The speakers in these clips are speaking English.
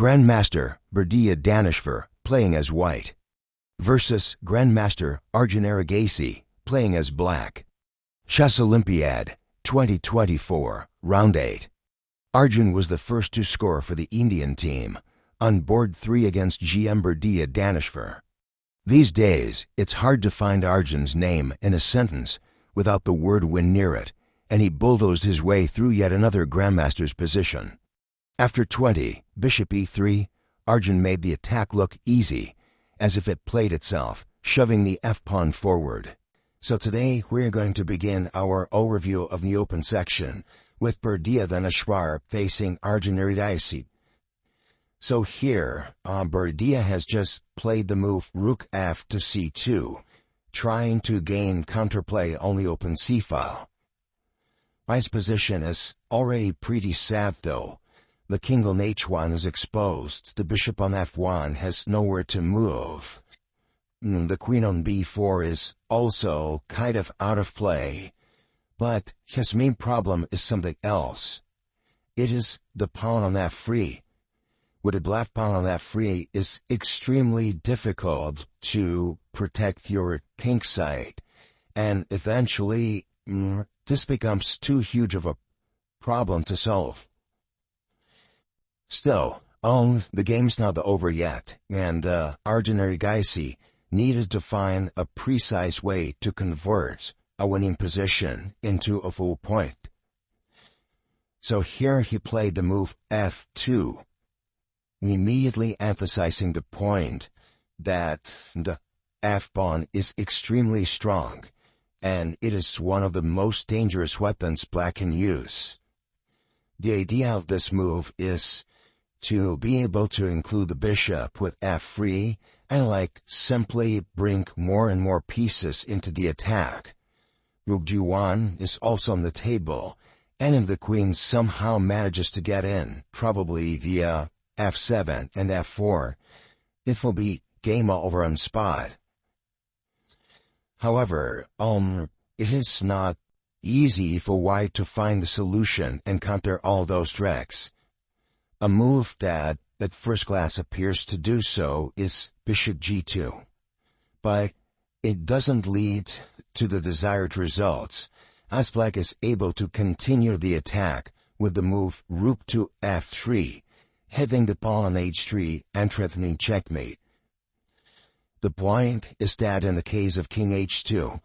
Grandmaster Bardiya Daneshvar, playing as white, versus Grandmaster Arjun Erigaisi, playing as black. Chess Olympiad 2024, Round 8. Arjun was the first to score for the Indian team, on board 3 against GM Bardiya Daneshvar. These days, it's hard to find Arjun's name in a sentence without the word win near it, and he bulldozed his way through yet another grandmaster's position. After 20, bishop e3, Arjun made the attack look easy, as if it played itself, shoving the f-pawn forward. So today, we're going to begin our overview of the open section, with Bardiya Daneshvar facing Arjun Erigaisi. So here, Bardiya has just played the move rook f to c2, trying to gain counterplay on the open c-file. White's position is already pretty sad though. The king on h1 is exposed, the bishop on f1 has nowhere to move. The queen on b4 is also kind of out of play. But his main problem is something else. It is the pawn on f3. With a black pawn on f3 is extremely difficult to protect your king side. And eventually, this becomes too huge of a problem to solve. Still, the game's not over yet, and Arjun Erigaisi needed to find a precise way to convert a winning position into a full point. So here he played the move f2, immediately emphasizing the point that the f-pawn is extremely strong, and it is one of the most dangerous weapons black can use. The idea of this move is to be able to include the bishop with f3 and simply bring more and more pieces into the attack. Rook g1 is also on the table, and if the queen somehow manages to get in, probably via f7 and f4, it will be game over on spot. However, it is not easy for white to find the solution and counter all those tricks. A move that at first glance appears to do so is bishop g2. But it doesn't lead to the desired results, as black is able to continue the attack with the move rook to f3, hitting the pawn on h3 and threatening checkmate. The point is that in the case of king h2,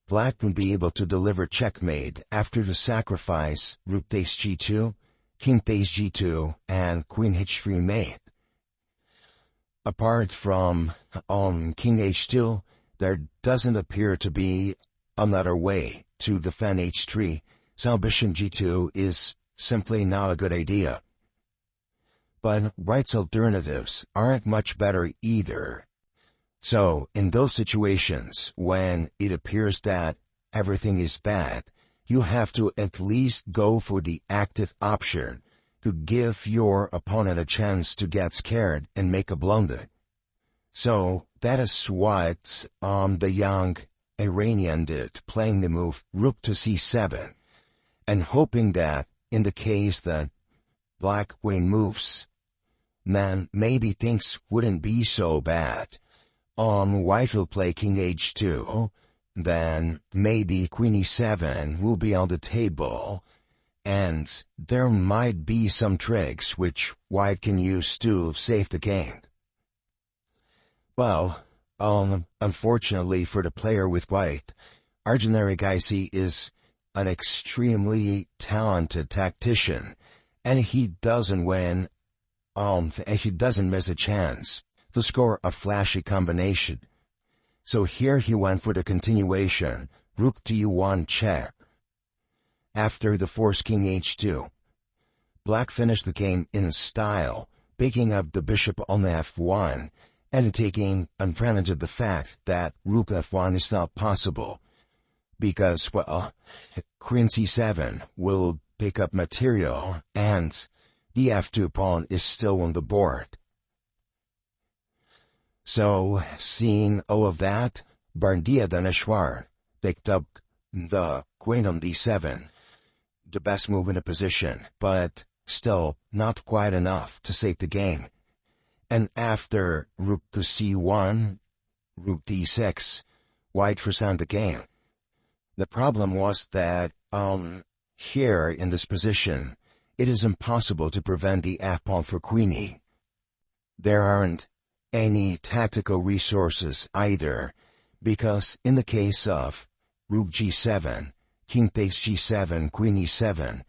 black would be able to deliver checkmate after the sacrifice rook takes g2, king takes g2, and queen h3 mate. Apart from king h2, there doesn't appear to be another way to defend h3, so bishop g2 is simply not a good idea. But white's alternatives aren't much better either. So, in those situations when it appears that everything is bad, you have to at least go for the active option to give your opponent a chance to get scared and make a blunder. So, that is what the young Iranian did, playing the move rook to c7, and hoping that in the case that black queen moves, then maybe things wouldn't be so bad. White will play king h2, then maybe queen e7 will be on the table, and there might be some tricks which white can use to save the game. Well, unfortunately for the player with white, Arjun Erigaisi is an extremely talented tactician, and he doesn't win, and he doesn't miss a chance to score a flashy combination. So here he went for the continuation, rook to u1 check. After the forced king h2, black finished the game in style, picking up the bishop on f1, and taking advantage of the fact that rook f1 is not possible, because, well, queen c7 will pick up material, and the f2 pawn is still on the board. So, seeing all of that, Bardiya Daneshvar picked up the queen on d7, the best move in the position, but still not quite enough to save the game. And after rook to c1, rook d6, white found the game. The problem was that, here in this position, it is impossible to prevent the f-pawn for queenie. There aren't any tactical resources either, because in the case of rook g7, king takes g7, queen e7,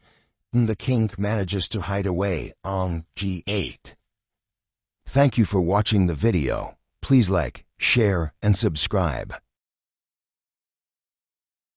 the king manages to hide away on g8. Thank you for watching the video. Please like, share, and subscribe.